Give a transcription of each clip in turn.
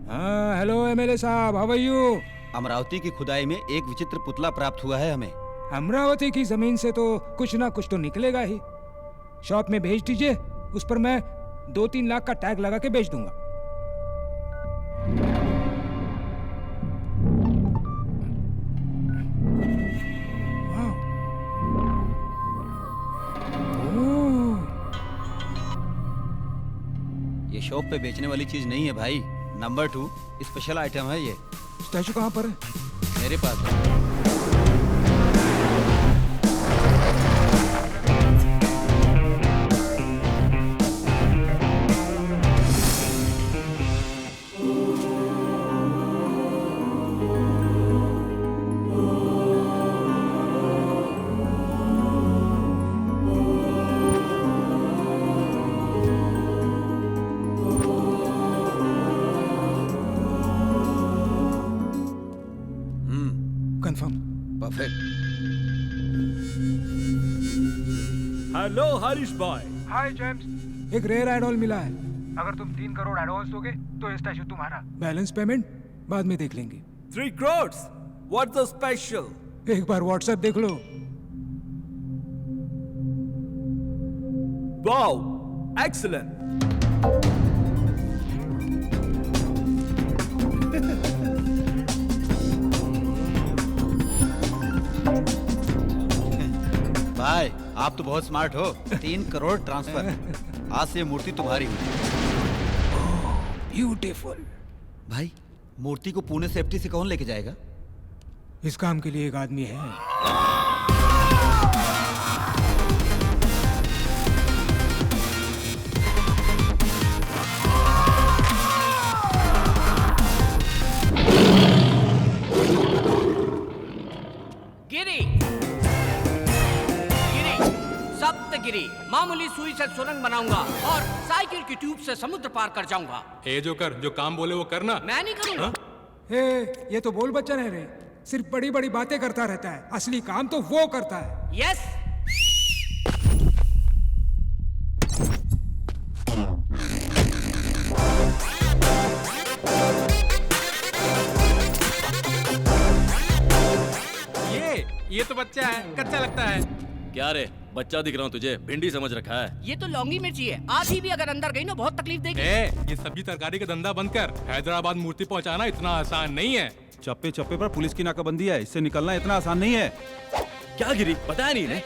हाँ, hello MLA साहब, how are you? Amravati की खुदाई में एक विचित्र पुतला प्राप्त हुआ है हमें। अमरावती की जमीन से तो कुछ ना कुछ तो निकलेगा ही। शॉप में भेज दीजिए, उस पर मैं 2-3 लाख का टैग लगा के बेच दूंगा। ये शॉप पे बेचने वाली चीज नहीं है भाई। नंबर 2 स्पेशल आइटम है ये। स्टैचू कहाँ पर है? मेरे पास है। कंफर्म। परफेक्ट। हेलो हरीश भाई। हाय जेम्स, एक रेयर एडॉल मिला है। अगर तुम 3 करोड़ एडवांस दोगे तो ये स्टैचू तुम्हारा। बैलेंस पेमेंट बाद में देख लेंगे। 3 crores? What's the special? एक बार व्हाट्सएप देख लो। Wow, excellent. भाई आप तो बहुत स्मार्ट हो। 3 करोड़ ट्रांसफर। आज से ये मूर्ति तुम्हारी हुई। ब्यूटीफुल। भाई मूर्ति को पुणे सेफ्टी से कौन लेके जाएगा? इस काम के लिए एक आदमी है। गिरी सप्तगिरी मामूली सुई से सुरंग बनाऊंगा और साइकिल की ट्यूब से समुद्र पार कर जाऊंगा। ए जोकर, जो काम बोले वो करना। मैं नहीं करूंगा। ये तो बोल बच्चन है रे, सिर्फ बड़ी बड़ी बातें करता रहता है, असली काम तो वो करता है। यस। ये तो बच्चा है, कच्चा लगता है। क्या रे, बच्चा दिख रहा हूँ तुझे? भिंडी समझ रखा है। ये तो लौंगी मिर्ची है, आधी भी अगर अंदर गई ना बहुत तकलीफ देगी। ये सब्जी तरकारी का धंधा बंद कर। हैदराबाद मूर्ति पहुँचाना इतना आसान नहीं है। चप्पे चप्पे पर पुलिस की नाकाबंदी है, इससे निकलना इतना आसान नहीं है। क्या गिरी, बताया नहीं ने?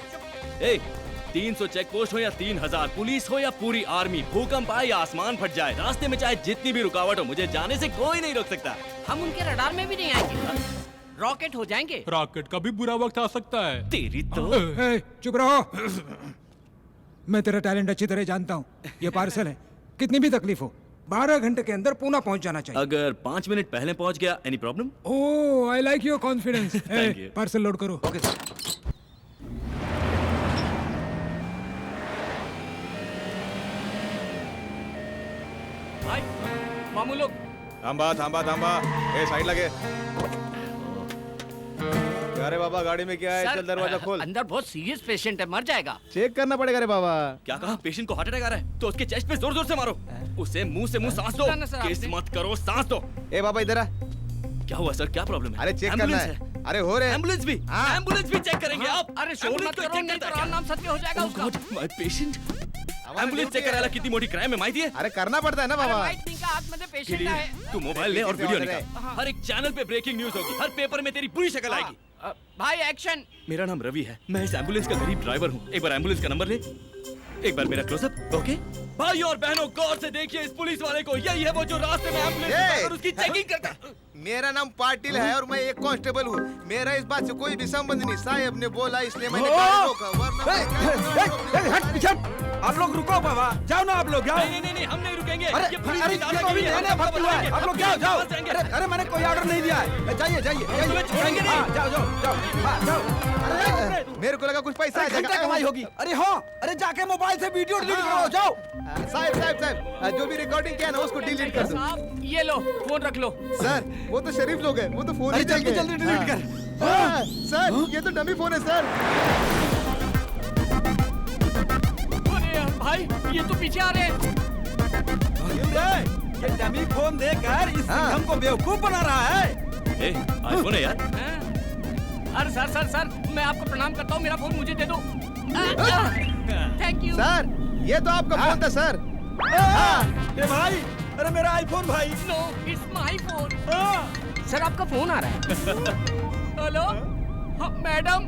300 चेक पोस्ट हो या 3000 पुलिस हो या पूरी आर्मी, भूकंप आए या आसमान फट जाए, रास्ते में चाहे जितनी भी रुकावट हो, मुझे जाने से कोई नहीं रोक सकता। हम उनके रडार में भी नहीं आएंगे। रॉकेट हो जाएंगे। रॉकेट का भी बुरा वक्त आ सकता है। तेरी तो चुप रहो। मैं तेरा टैलेंट अच्छी तरह जानता हूँ। ये पार्सल है, कितनी भी तकलीफ हो 12 घंटे के अंदर पुणे पहुंच जाना चाहिए। अगर 5 मिनट पहले पहुंच गया, any problem? Oh, I like your confidence. Thank you. Parcel load करो। Okay sir. भाई मामू लोग। थांबा थांबा थांबा, ए साइड लगे। अरे बाबा, गाड़ी में क्या है? सर, चल दरवाजा खोल। अंदर बहुत सीरियस पेशेंट है, मर जाएगा। चेक करना पड़ेगा रे बाबा। क्या कहा? पेशेंट को हार्ट अटैक आ रहा है तो उसके चेस्ट पे जोर जोर से मारो। उसे मुंह से मुंह सांस दो। सुना ना सर किस आपने? मत करो, सांस दो। ए बाबा इधर आ। क्या हुआ सर, क्या प्रॉब्लम है? अरे चेक करना एम्बुलेंस है। अरे हो रहे। एम्बुलेंस भी? हाँ। एम्बुलेंस भी चेक करेंगे आप? अरे शोर एम्बुलेंस मत को करो, चेक नहीं करता तो है राम नाम सत्य हो जाएगा उसका। My patient. एम्बुलेंस चेक करायला किती मोठी क्राइम है माहिती है? अरे करना पड़ता है ना अरे बाबा। वाईट थिंग का आतमध्ये पेशेंट आहे। तू मोबाइल ले और वीडियो ऑर्डर है। निकाल। हर एक चैनल पे ब्रेकिंग न्यूज होगी, हर पेपर में तेरी बुरी शक्ल आएगी। भाई एक्शन। मेरा नाम रवि है, मैं इस एम्बुलेंस का गरीब ड्राइवर हूँ। एक बार एम्बुलेंस का नंबर ले, एक बार मेरा क्लोजअप। ओके भाई और बहनों, गौर से देखिए इस पुलिस वाले को। यही है वो जो रास्ते में एम्बुलेंस उठाकर उसकी चेकिंग करता है। मेरा नाम पाटिल है और मैं एक कांस्टेबल हूँ। मेरा इस बात से कोई भी संबंध नहीं। साहब ने बोला इसलिए मैंने गाड़ी रोका, वरना आप लोग रुको बाबा, जाओ ना आप लोग, जाओ। नहीं, हम नहीं रुकेंगे। अरे ये पुलिस अरे की दादा अभी की है, नया हम भर्ती हुआ है, आप लोग जाओ जाओ। अरे मैंने कोई ऑर्डर नहीं दिया है। जाइए जाइए तुम्हें छोड़ेंगे नहीं। हाँ, जाओ जाओ जाओ। हाँ, जाओ। अरे मेरे को लगा कुछ पैसा आ घंटा जाएगा। कमाई होगी। अरे हाँ, अरे जाके मोबाइल से वीडियो डिलीट करो, जाओ। साहब जो भी रिकॉर्डिंग किया ना उसको डिलीट कर दो। साहब ये लो, फोन रख लो। सर वो तो शरीफ लोग हैं, वो तो फोन अरे ही जल्दी देंगे। जल्दी डिलीट कर। हाँ, सर ये तो डमी फोन है सर। अरे भाई ये तो पीछे आ रहे हैं। ये डमी फोन देकर इस सिंघम को बेवकूफ बना रहा है। ए, आईफोन है यार। अरे सर मैं आपको प्रणाम करता हूँ, मेरा फोन मुझे दे दो। थैंक यू सर ये तो आपका फोन था सर। ए भाई, अरे मेरा आईफोन भाई। No it's my phone. Sir आपका फोन आ रहा है। हेलो मैडम,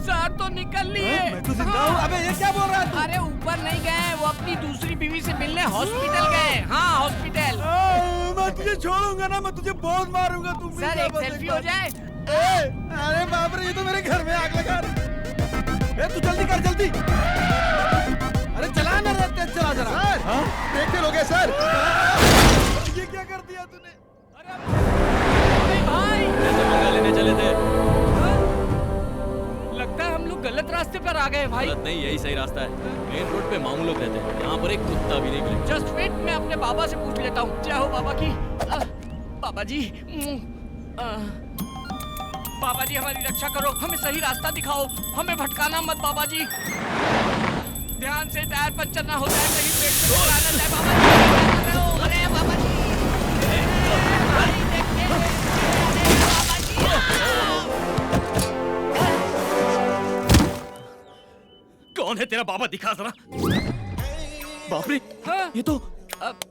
सर तो निकल लिए। मैं तो जिंदा हूँ। अबे ये क्या बोल रहा है तू? अरे ऊपर नहीं गए, वो अपनी दूसरी बीवी से मिलने हॉस्पिटल गए। हाँ हॉस्पिटल। मैं तुझे छोड़ूंगा ना, मैं तुझे बहुत मारूंगा। तुम सर एक सेल्फी हो जाए। अरे बाप रे, ये तो मेरे घर में आग लगा रही। तू जल्दी कर जल्दी। अरे चला ना रे, तेज चला जरा। सर ब्रेक फेल हो गया सर। ये क्या कर दिया तूने? अरे भाई कैसे पंगा लेने चले थे? लगता है हम लोग गलत रास्ते पर आ गए भाई। गलत नहीं, यही सही रास्ता है। मेन रोड पे मामू लोग रहते हैं, यहाँ पर एक कुत्ता भी नहीं मिलेगा। जस्ट वेट, मैं अपने बाबा से पूछ लेता हूँ। जय हो बाबा की। बाबा जी बाबा जी हमारी रक्षा करो, हमें सही रास्ता दिखाओ, हमें भटकाना मत बाबा जी। ध्यान से टायर पंचर ना हो जाए, कहीं पेट से टकरा ना जाए बाबा जी। अरे बाबा जी, भाई देखिए, अरे बाबा जी। कौन है तेरा बाबा, दिखा जरा। बाप रे, हाँ? ये तो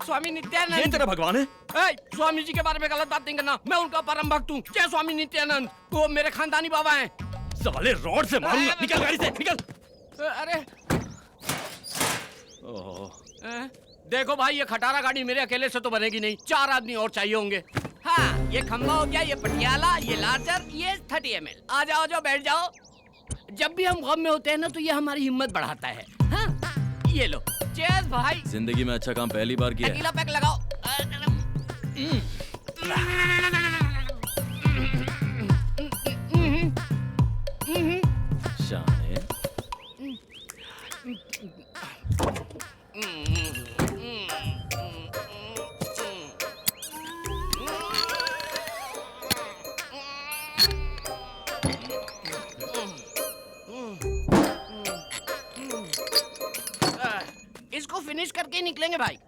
स्वामी नित्यानंद। ये तेरा भगवान है? स्वामी जी के बारे में गलत बात नहीं करना, मैं उनका परम भक्त हूँ। जय स्वामी नित्यानंद, वो मेरे खानदानी बाबा हैं। साले रॉड से मारूंगा, निकल गाड़ी से, निकल। अरे ओह, देखो भाई, ये खटारा गाड़ी मेरे अकेले से तो बनेगी नहीं, 4 आदमी और चाहिए होंगे। हाँ ये खंबा हो गया, ये पटियाला, ये लार्जर, ये 30 ml। आ जाओ बैठ जाओ। जब भी हम गम में होते हैं ना तो ये हमारी हिम्मत बढ़ाता है। हाँ ये लो, चेयर्स भाई। जिंदगी में अच्छा काम पहली बार किया है। अकेला पैक लगाओ। शान है। इसको फिनिश करके ही निकलेंगे भाई।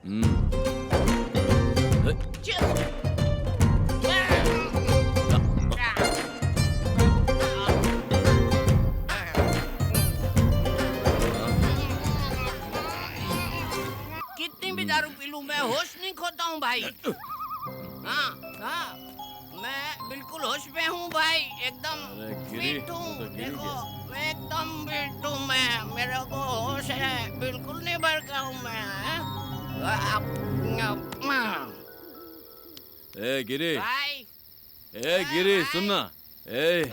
कितनी भी दारू पी लूं मैं होश नहीं खोता हूँ भाई। हाँ मैं बिल्कुल होश में हूँ भाई, एकदम फिट हूँ। देखो एकदम फिट हूँ मैं, मेरे को होश है, बिल्कुल नहीं भड़का हूँ मैं। ए गिरी, भाई ए गिरी सुनना। ए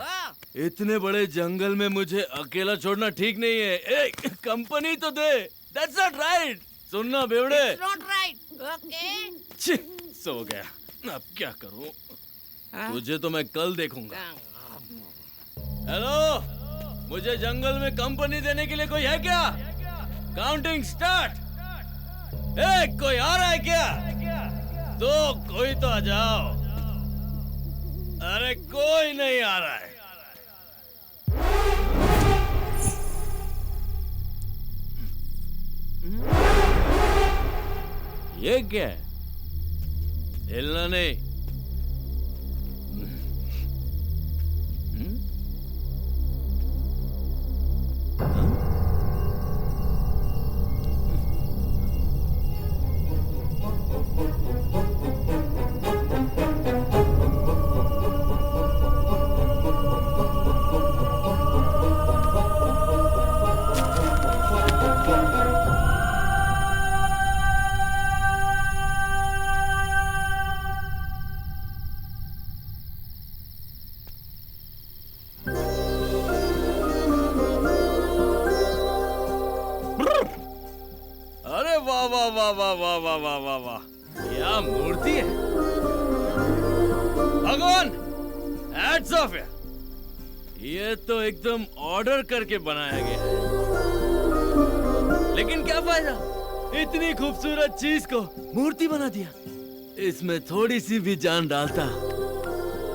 इतने बड़े जंगल में मुझे अकेला छोड़ना ठीक नहीं है। ए कंपनी तो दे। That's not right। सुनना बेवड़े। It's not right। Okay। छी, सो गया, अब क्या करूं? तुझे तो मैं कल देखूंगा। हेलो, मुझे जंगल में कंपनी देने के लिए कोई है क्या? Counting start. कोई आ रहा है क्या? तो कोई तो आ जाओ। अरे कोई नहीं आ रहा है। ये क्या है? हिलना नहीं। वाह वाह वाह वाह वाह वाह वाह वाह वाह, क्या मूर्ति है भगवान। हैट्स ऑफ है, ये तो एकदम ऑर्डर करके बनाया गया है। लेकिन क्या फायदा, इतनी खूबसूरत चीज को मूर्ति बना दिया। इसमें थोड़ी सी भी जान डालता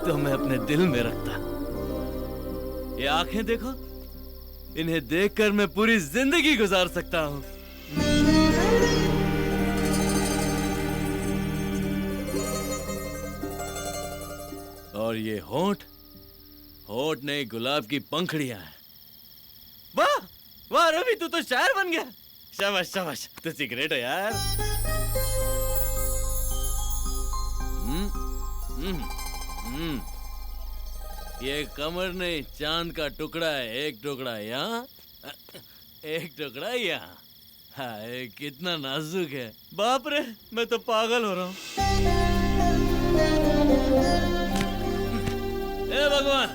तो मैं अपने दिल में रखता। ये आंखें देखो, इन्हें देखकर मैं पूरी जिंदगी गुजार सकता हूँ। और ये होंठ होंठ नहीं गुलाब की पंखड़ियां हैं। वाह वाह रवि, तू तो शायर बन गया। शाबाश शाबाश, तू सिगरेट है यार। ये कमर नहीं, चांद का टुकड़ा है। एक टुकड़ा यहाँ, एक टुकड़ा यहाँ। हाय कितना नाजुक है। बाप रे, मैं तो पागल हो रहा हूँ। ए भगवान,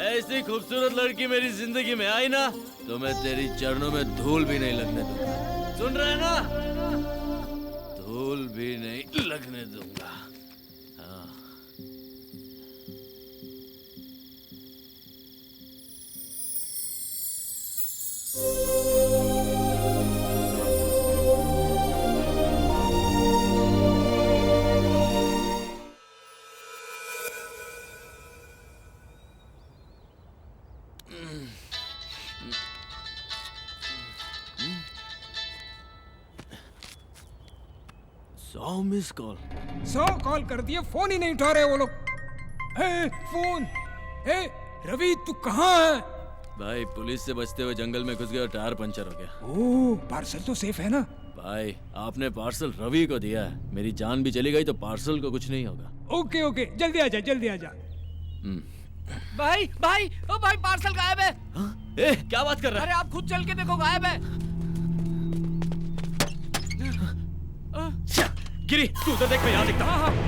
ऐसी खूबसूरत लड़की मेरी जिंदगी में आई ना तो मैं तेरी चरणों में धूल भी नहीं लगने दूंगा। सुन रहे हैं ना? धूल भी नहीं लगने दूंगा। हाँ। मिस कॉल 100 कॉल कर दिए, फोन ही नहीं उठा रहे वो लोग। फोन। रवि तू कहाँ है? भाई पुलिस से बचते हुए जंगल में घुस गया और टायर पंचर हो गया। ओह, पार्सल तो सेफ है ना? भाई आपने पार्सल रवि को दिया है, मेरी जान भी चली गई तो पार्सल को कुछ नहीं होगा। ओके ओके, जल्दी आजा जल्दी आजा। भाई भाई ओ भाई, पार्सल गायब है। ए, क्या बात कर रहा है? अरे आप खुद चल के देखो, गायब है। गिरी, तू उधर देख, मैं यहाँ देखता हूँ।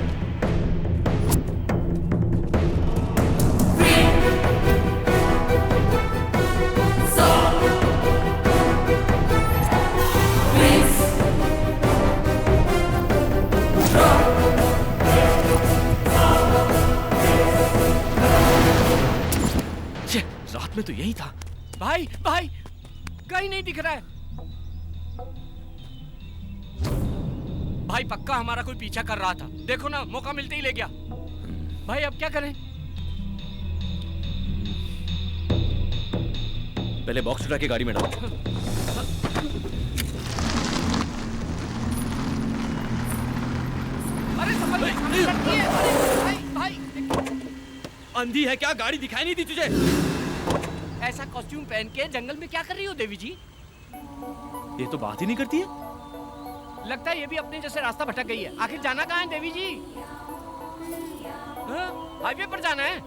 रात में तो यही था। भाई भाई, कहीं नहीं दिख रहा है। भाई पक्का हमारा कोई पीछा कर रहा था। देखो ना, मौका मिलते ही ले गया। भाई अब क्या करें? पहले बॉक्स उठा के गाड़ी में डालो। अरे समझ में लड़की है। अरे भाई भाई, अंधी है क्या? गाड़ी दिखाई नहीं दी तुझे? ऐसा कॉस्ट्यूम पहन के जंगल में क्या कर रही हो देवी जी? ये तो बात ही नहीं करती है। लगता है ये भी अपने जैसे रास्ता भटक गई है। आखिर जाना कहाँ है देवी जी? हाईवे पर जाना है।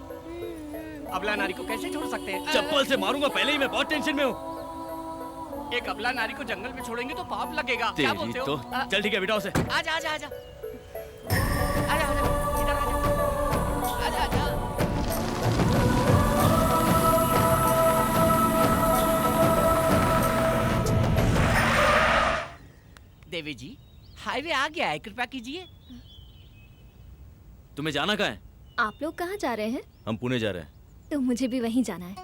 अबला नारी को कैसे छोड़ सकते हैं? चप्पल से मारूंगा, पहले ही मैं बहुत टेंशन में हूँ। एक अबला नारी को जंगल में छोड़ेंगे तो पाप लगेगा। क्या बोलते हो? तो चल ठीक है, बिठाओ से। आजा आजा आजा आजा आजा, इधर आजा आजा आजा। देवी जी, हाईवे आ गया है, कृपया कीजिए। तुम्हें जाना कहाँ है? आप लोग कहाँ जा रहे हैं? हम पुणे जा रहे हैं। तो मुझे भी वहीं जाना है।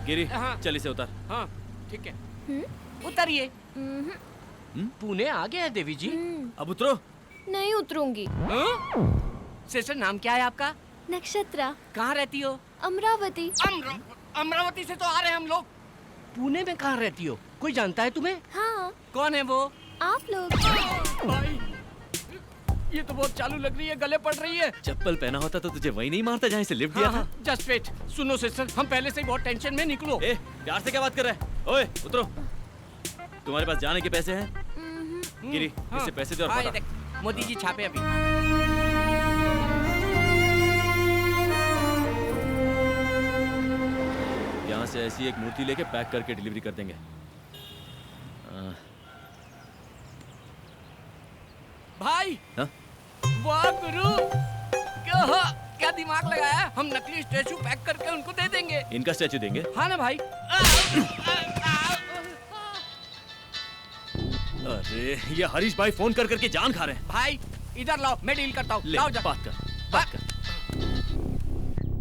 गिरी, चल इसे उतार। हाँ ठीक है, उतरिए। पुणे आ गया है देवी जी। अब उतरो। नहीं उतरूंगी। सिस्टर, नाम क्या है आपका? नक्षत्रा। कहाँ रहती हो? अमरावती। अमरावती से तो आ रहे हैं हम लोग। पुणे में कहाँ रहती हो? कोई जानता है तुम्हें? हाँ। कौन है वो? आप लोग। भाई ये तो बहुत चालू लग रही है, गले पड़ रही है। चप्पल पहना होता तो तुझे वही नहीं मारता जहाँ से लिफ्ट दिया था। Just wait. सुनो सिस्टर, हम पहले से ही बहुत टेंशन में। निकलो। ए, प्यार से क्या बात कर रहा है? ओए उतरो। तुम्हारे पास जाने के पैसे हैं? गिरी, इससे पैसे दे और बता। मोदी जी छापे अभी। यहाँ से ऐसी एक मूर्ति लेके पैक करके डिलीवरी कर देंगे। भाई हाँ? वाह गुरु, क्या दिमाग लगाया। हम नकली स्टैचू पैक करके उनको दे देंगे। इनका स्टैचू देंगे? हाँ ना भाई। अरे ये हरीश भाई फोन कर करके जान खा रहे हैं। भाई इधर लाओ, मैं डील करता हूँ। ले, लाओ जा। बात कर।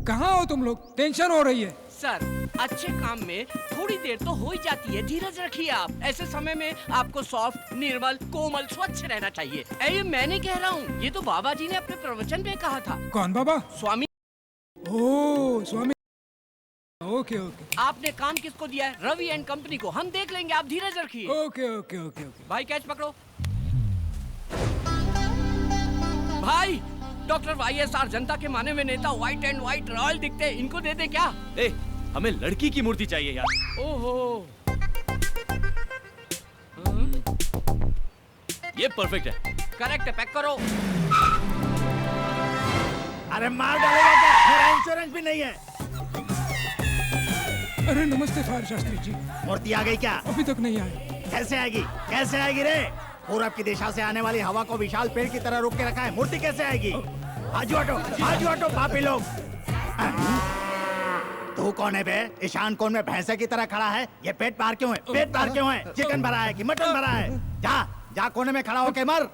कहाँ हो तुम लोग? टेंशन हो रही है। सर, अच्छे काम में थोड़ी देर तो हो ही जाती है, धीरज रखिए आप। ऐसे समय में आपको सॉफ्ट, निर्मल, कोमल, स्वच्छ रहना चाहिए। ये मैंने कह रहा हूँ, ये तो बाबा जी ने अपने प्रवचन में कहा था। कौन बाबा? स्वामी। ओ स्वामी। ओके ओके आपने काम किसको दिया है? रवि एंड कंपनी को। हम देख लेंगे, आप धीरज रखिए। Okay okay okay okay. भाई कैच पकड़ो। भाई, डॉक्टर YSR जनता के माने हुए नेता, व्हाइट एंड व्हाइट रॉयल दिखते हैं, इनको दे दे क्या? ए, हमें लड़की की मूर्ति चाहिए यार। ओहो, ये परफेक्ट है। करेक्ट है, पैक करो। अरे मार डालेगा क्या? मेरा इंश्योरेंस भी नहीं है। अरे नमस्ते फायर शास्त्री जी। मूर्ति आ गई क्या? अभी तक नहीं आए। कैसे आएगी? कैसे आएगी रे? पूरब की दिशा से आने वाली हवा को विशाल पेड़ की तरह रोक के रखा है, मूर्ति कैसे आएगी? बाजू हटो पापी लोग। तू कौन है बे? ईशान कोण में भैंसे की तरह खड़ा है। ये पेट पार क्यों है? पेट पार क्यों है? चिकन भरा है कि मटन भरा है? जा कोने में खड़ा होके मर।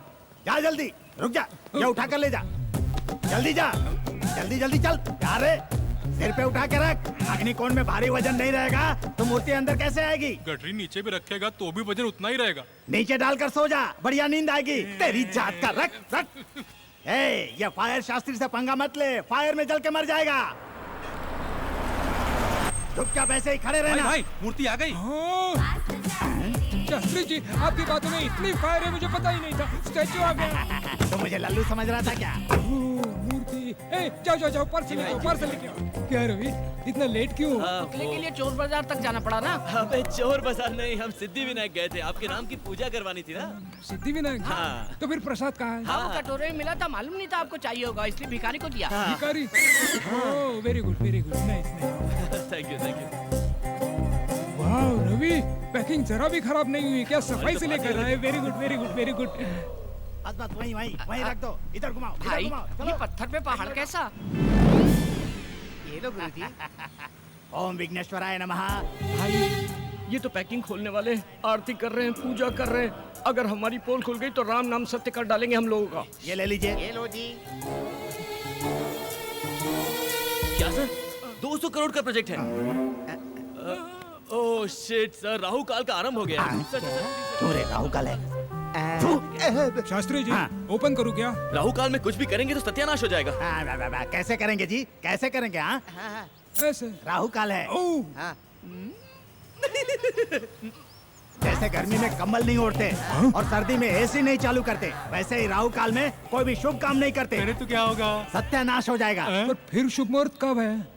जा जल्दी, रुक जा, ये उठा कर ले जा। जल्दी जा, जल्दी चल। यार सिर पे उठा के रख। अग्निकोण में भारी वजन नहीं रहेगा तो मूर्ति अंदर कैसे आएगी? गठरी नीचे भी रखेगा तो भी वजन उतना ही रहेगा। नीचे डालकर सो जा, बढ़िया नींद आएगी। तेरी जात का रख। ये फायर शास्त्री से पंगा मत ले, फायर में जल के मर जाएगा। चुपचाप ऐसे ही खड़े रहना। भाई मूर्ति आ गई। शास्त्री जी, आपकी बातों में इतनी फायर है, मुझे पता ही नहीं था। स्टैचू आ गया। तो मुझे लल्लू समझ रहा था क्या? मूर्ति। जाओ पर्स लेके आओ। क्या रवि, इतना लेट क्यों? पुतले के लिए चोर बाजार तक जाना पड़ा ना। अबे चोर बाजार नहीं, हम सिद्धि विनायक गए थे, आपके नाम की पूजा करवानी थी ना। सिद्धि विनायक? हाँ। तो फिर प्रसाद कहाँ है? हाँ, कटोरे में मिला था, मालूम नहीं था आपको चाहिए होगा, इसलिए भिखारी को दिया। भिखारी? Oh very good, nice. Thank you. वाह रवि, पैकिंग जरा भी खराब नहीं हुई क्या? सफाई से लेकर आए। Very good. बस वहीं रख दो। इधर घुमाओ। भाई, चलो। ये पत्थर पे पहाड़ कैसा? ये लो गुरुजी। ओम विघ्नेश्वराय नमः। भाई, ये तो पैकिंग खोलने वाले आरती कर रहे हैं, पूजा कर रहे हैं। अगर हमारी पोल खुल गई तो राम नाम सत्य कर डालेंगे हम लोगों का। ये ले लीजिए। ये लो जी। क्या सर? 200 करोड़ का प्रोजेक्ट है। ओह शिट सर, राहु काल का आरंभ हो गया। क्यों रे? राहु काल है। शास्त्री जी, ओपन करूँ क्या? राहु काल में कुछ भी करेंगे तो सत्यानाश हो जाएगा। कैसे करेंगे जी? कैसे करेंगे? ऐसे राहु काल है। ओह जैसे गर्मी में कम्बल नहीं ओढ़ते और सर्दी में एसी नहीं चालू करते, वैसे ही राहु काल में कोई भी शुभ काम नहीं करते। अरे तो क्या होगा? सत्यानाश हो जाएगा। पर फिर शुभ मुहूर्त कब है?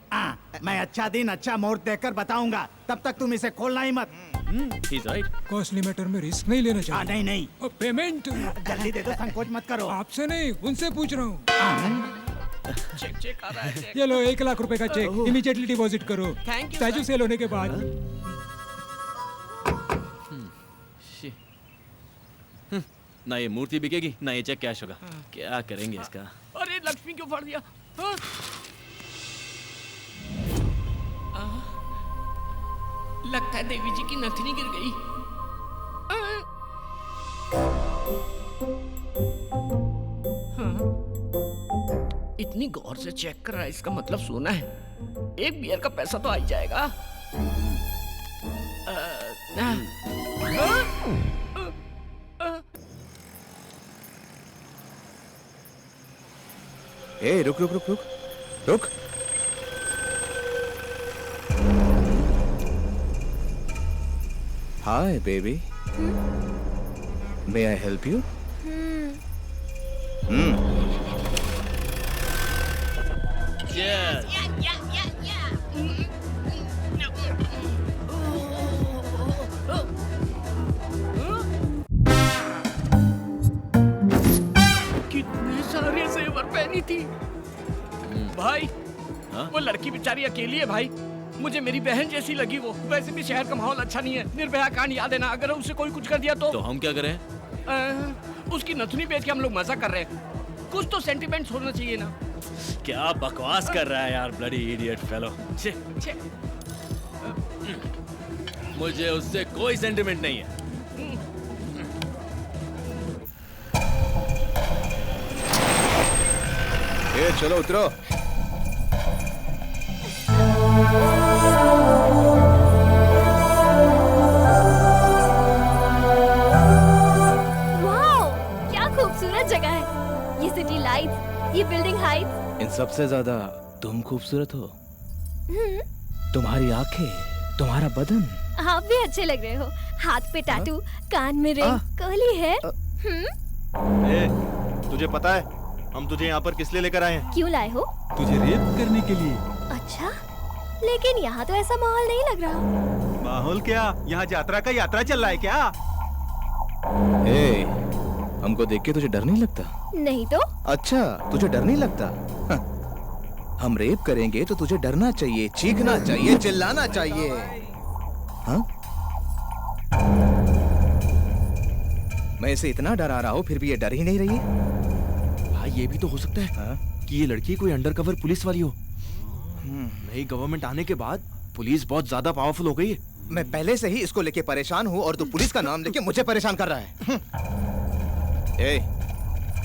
मैं अच्छा दिन अच्छा मुहूर्त देखकर बताऊंगा, तब तक तुम इसे खोलना ही मत। He's right. कॉस्टली मैटर में रिस्क नहीं लेना चाहिए। नहीं। और पेमेंट जल्दी दे दो, संकोच मत करो। आपसे नहीं, उनसे पूछ रहा हूँ। चेक आ रहा है, चेक। ये लो 1 लाख रुपए का चेक, इमीडिएटली डिपॉजिट करो। Thank you, statue sir. Sale होने के बाद। ना ये मूर्ति बिकेगी ना ये चेक कैश होगा। क्या करेंगे इसका? अरे लक्ष्मी क्यों फाड़ दिया? लगता है देवी जी की नथनी गिर गई। इतनी गौर से चेक कर रहा है, इसका मतलब सोना है। एक बियर का पैसा तो आ ही जाएगा। ए रुक। Hi baby, may I help you? Cheers. कितने सारे जेवर पहनी थी भाई। वो लड़की बेचारी अकेली है भाई, मुझे मेरी बहन जैसी लगी वो। वैसे भी शहर का माहौल अच्छा नहीं है, निर्भया कांड याद है ना? अगर उसे कोई कुछ कर दिया तो हम क्या करें? उसकी नथुनी बेच के हम लोग मजा कर रहे हैं। कुछ तो सेंटिमेंट्स होना चाहिए ना। क्या बकवास कर रहा है यार, ब्लडी इडियट फेलो। छे मुझे उससे कोई सेंटिमेंट नहीं है। ए चलो उतरो। ये बिल्डिंग हाइट्स। इन सबसे ज्यादा तुम खूबसूरत हो। तुम्हारी आंखें, तुम्हारा बदन। आप भी अच्छे लग रहे हो। हाथ पे टैटू, कान में रिंग, कर्ली हेयर। तुझे पता है हम तुझे यहाँ पर किस लिए लेकर आए हैं? क्यों लाए हो? तुझे रेप करने के लिए। अच्छा, लेकिन यहाँ तो ऐसा माहौल नहीं लग रहा। माहौल क्या? यहाँ यात्रा का यात्रा चल रहा है क्या? हमको देख के तुझे डर नहीं लगता? नहीं तो। अच्छा, तुझे डर नहीं लगता? हम रेप करेंगे तो तुझे डरना चाहिए, चीखना चाहिए, चिल्लाना चाहिए। हाँ? मैं इसे इतना डरा रहा हूँ फिर भी ये डर ही नहीं रही है। भाई ये भी तो हो सकता है कि ये लड़की कोई अंडरकवर पुलिस वाली हो। नई गवर्नमेंट आने के बाद पुलिस बहुत ज्यादा पावरफुल हो गई है। मैं पहले से ही इसको लेके परेशान हूँ और तू पुलिस का नाम लेके मुझे परेशान कर रहा है।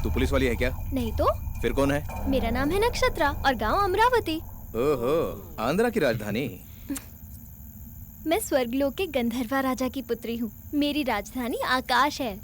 तू पुलिस वाली है क्या? नहीं तो। फिर कौन है? मेरा नाम है नक्षत्रा और गांव अमरावती। ओहो, आंध्रा की राजधानी। मैं स्वर्गलोक के गंधर्वा राजा की पुत्री हूँ। मेरी राजधानी आकाश है।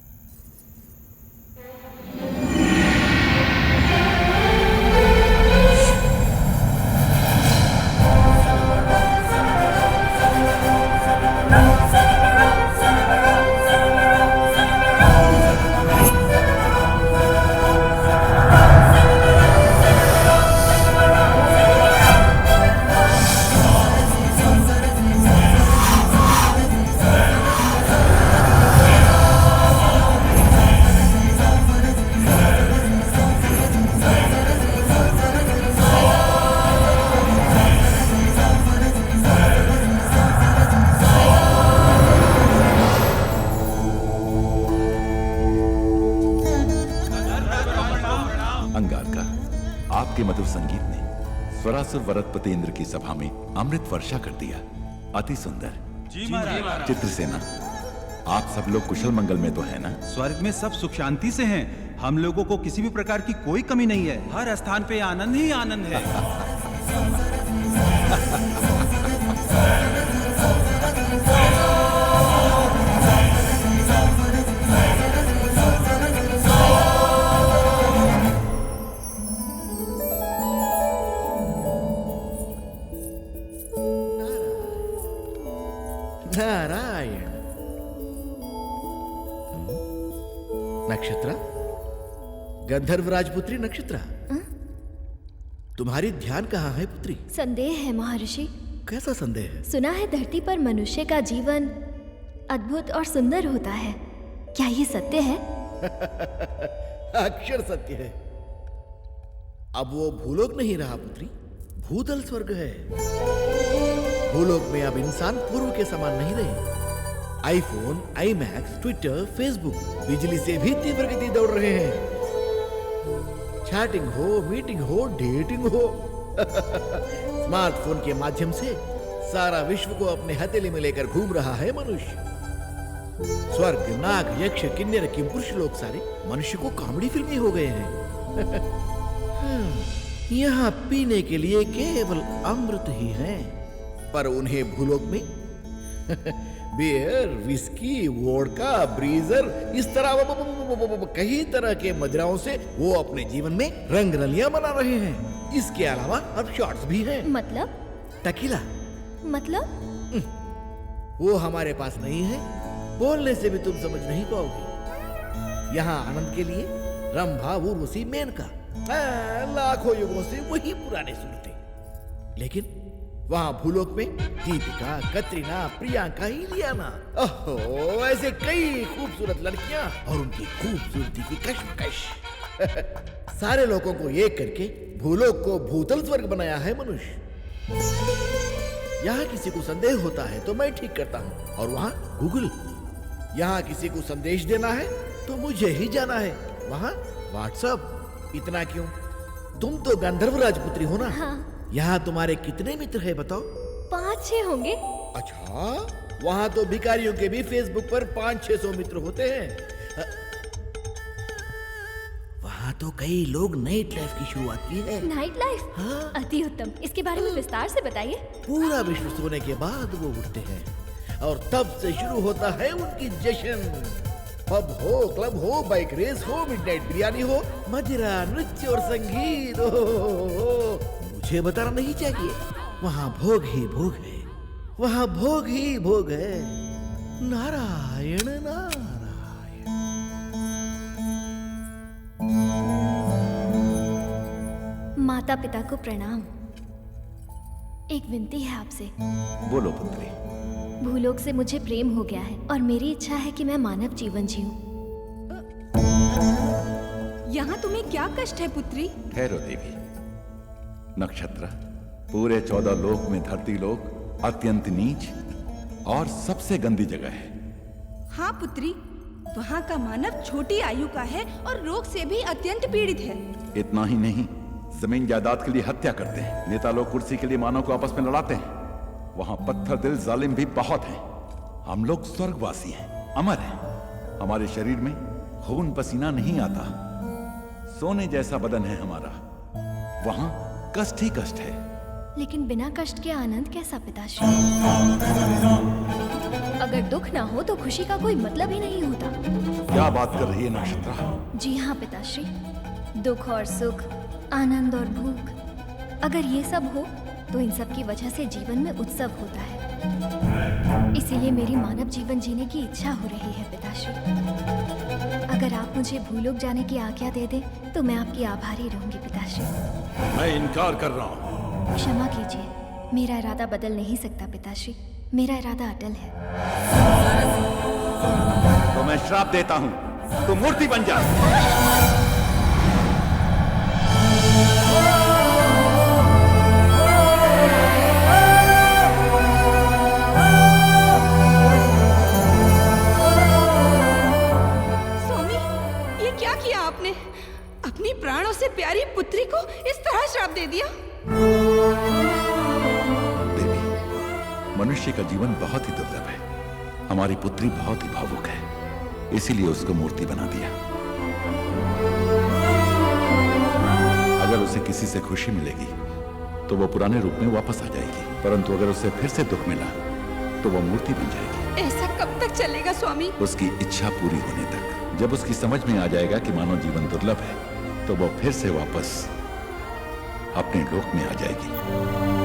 आपके मधुर संगीत ने स्वरासुर वरदपति इंद्र की सभा में अमृत वर्षा कर दिया। अति सुंदर। जी महाराज। चित्रसेना, आप सब लोग कुशल मंगल में तो है ना? स्वर्ग में सब सुख शांति से हैं। हम लोगों को किसी भी प्रकार की कोई कमी नहीं है। हर स्थान पे आनंद ही आनंद है। नारायण। नक्षत्रा, गंधर्व राजपुत्री नक्षत्रा, तुम्हारी ध्यान कहाँ है पुत्री? संदेह है महर्षि। कैसा संदेह है? सुना है धरती पर मनुष्य का जीवन अद्भुत और सुंदर होता है। क्या ये सत्य है? अक्षर सत्य है। अब वो भूलोक नहीं रहा पुत्री, भूतल स्वर्ग है। भूलोक में अब इंसान पूर्व के समान नहीं रहे। आईफोन, आईमैक्स, ट्विटर, फेसबुक बिजली से भी तीव्र गति दौड़ रहे हैं। चैटिंग हो, मीटिंग हो, डेटिंग हो, स्मार्टफोन के माध्यम से सारा विश्व को अपने हथेली में लेकर घूम रहा है मनुष्य। स्वर्ग, नाग, यक्ष, किन्नर, किंपुरुष लोग सारे मनुष्य को कॉमेडी फिल्मी हो गए हैं। यहाँ पीने के लिए केवल अमृत ही है, पर उन्हें भूलोक में बियर, विस्की, वोडका, ब्रीजर, इस तरह कई तरह के मदिराओं से वो अपने जीवन में रंग रलियां बना रहे हैं। इसके अलावा अब शॉट्स भी हैं। मतलब? टकीला। मतलब? वो हमारे पास नहीं है, बोलने से भी तुम समझ नहीं पाओगे। यहाँ आनंद के लिए रंभा, उर्वशी, मेनका, लाखों युगों से वही पुराने सूरतें। लेकिन वहां भूलोक में दीपिका, कतरीना, प्रियंका, इलियाना, ओहो, ऐसे कई खूबसूरत लड़कियां और उनकी खूबसूरती की कशमकश। सारे लोगों को एक करके भूलोक को भूतल स्वर्ग बनाया है मनुष्य। यहाँ किसी को संदेह होता है तो मैं ठीक करता हूँ, और वहाँ गूगल। यहाँ किसी को संदेश देना है तो मुझे ही जाना है, वहाँ व्हाट्सएप। इतना क्यों? तुम तो गंधर्व राजपुत्री हो ना? हाँ। यहाँ तुम्हारे कितने मित्र हैं बताओ? 5-6 होंगे। अच्छा, वहाँ तो भिखारियों के भी फेसबुक पर 500-600 मित्र होते हैं। वहाँ तो कई लोग नाइट लाइफ की शुरुआत की है। Night life? हाँ। अति उत्तम। इसके बारे में विस्तार से बताइए। पूरा विश्व सोने के बाद वो उठते हैं और तब से शुरू होता है उनकी जश्न। पब हो, क्लब हो, बाइक रेस हो, मिडनाइट बिरयानी हो, मदिरा, नृत्य और संगीत हो, मुझे बताना नहीं चाहिए। वहाँ भोग ही भोग है, वहाँ भोग ही भोग है। नारायण नारायण। माता पिता को प्रणाम। एक विनती है आपसे। बोलो पुत्री। भूलोक से मुझे प्रेम हो गया है और मेरी इच्छा है कि मैं मानव जीवन जीऊं। यहाँ तुम्हें क्या कष्ट है पुत्री? ठहरो देवी। नक्षत्र, पूरे 14 लोक में धरती लोक अत्यंत नीच और सबसे गंदी जगह है। हाँ पुत्री, वहाँ का मानव छोटी आयु का है और रोग से भी अत्यंत पीड़ित है। इतना ही नहीं, जमीन जायदाद के लिए हत्या करते हैं। नेता लोग कुर्सी के लिए मानव को आपस में लड़ाते हैं। वहां पत्थर दिल जालिम भी बहुत हैं। हम लोग स्वर्गवासी हैं, अमर हैं। हमारे शरीर में खून पसीना नहीं आता। सोने जैसा बदन है हमारा। वहां कष्ट ही कष्ट है। लेकिन बिना कष्ट के आनंद कैसा पिताश्री? अगर दुख ना हो तो खुशी का कोई मतलब ही नहीं होता। क्या बात कर रही है नक्षत्रा? जी हाँ पिताश्री, दुख और सुख, आनंद और भूख, अगर ये सब हो तो इन सब की वजह से जीवन में उत्सव होता है। इसीलिए मेरी मानव जीवन जीने की इच्छा हो रही है पिताश्री। अगर आप मुझे भूलोक जाने की आज्ञा दे दें तो मैं आपकी आभारी रहूंगी पिताश्री। मैं इनकार कर रहा हूँ। क्षमा कीजिए, मेरा इरादा बदल नहीं सकता पिताश्री। मेरा इरादा अटल है। तो मैं श्राप देता हूँ, तू मूर्ति बन जा। आपने अपनी प्राणों से प्यारी पुत्री को इस तरह श्राप दे दिया। देवी, मनुष्य का जीवन बहुत ही दुर्लभ है। हमारी पुत्री बहुत ही भावुक है, इसीलिए उसको मूर्ति बना दिया। अगर उसे किसी से खुशी मिलेगी तो वो पुराने रूप में वापस आ जाएगी, परंतु अगर उसे फिर से दुख मिला तो वो मूर्ति बन जाएगी। ऐसा कब तक चलेगा स्वामी? उसकी इच्छा पूरी होने तक। जब उसकी समझ में आ जाएगा कि मानव जीवन दुर्लभ है तो वो फिर से वापस अपने लोक में आ जाएगी।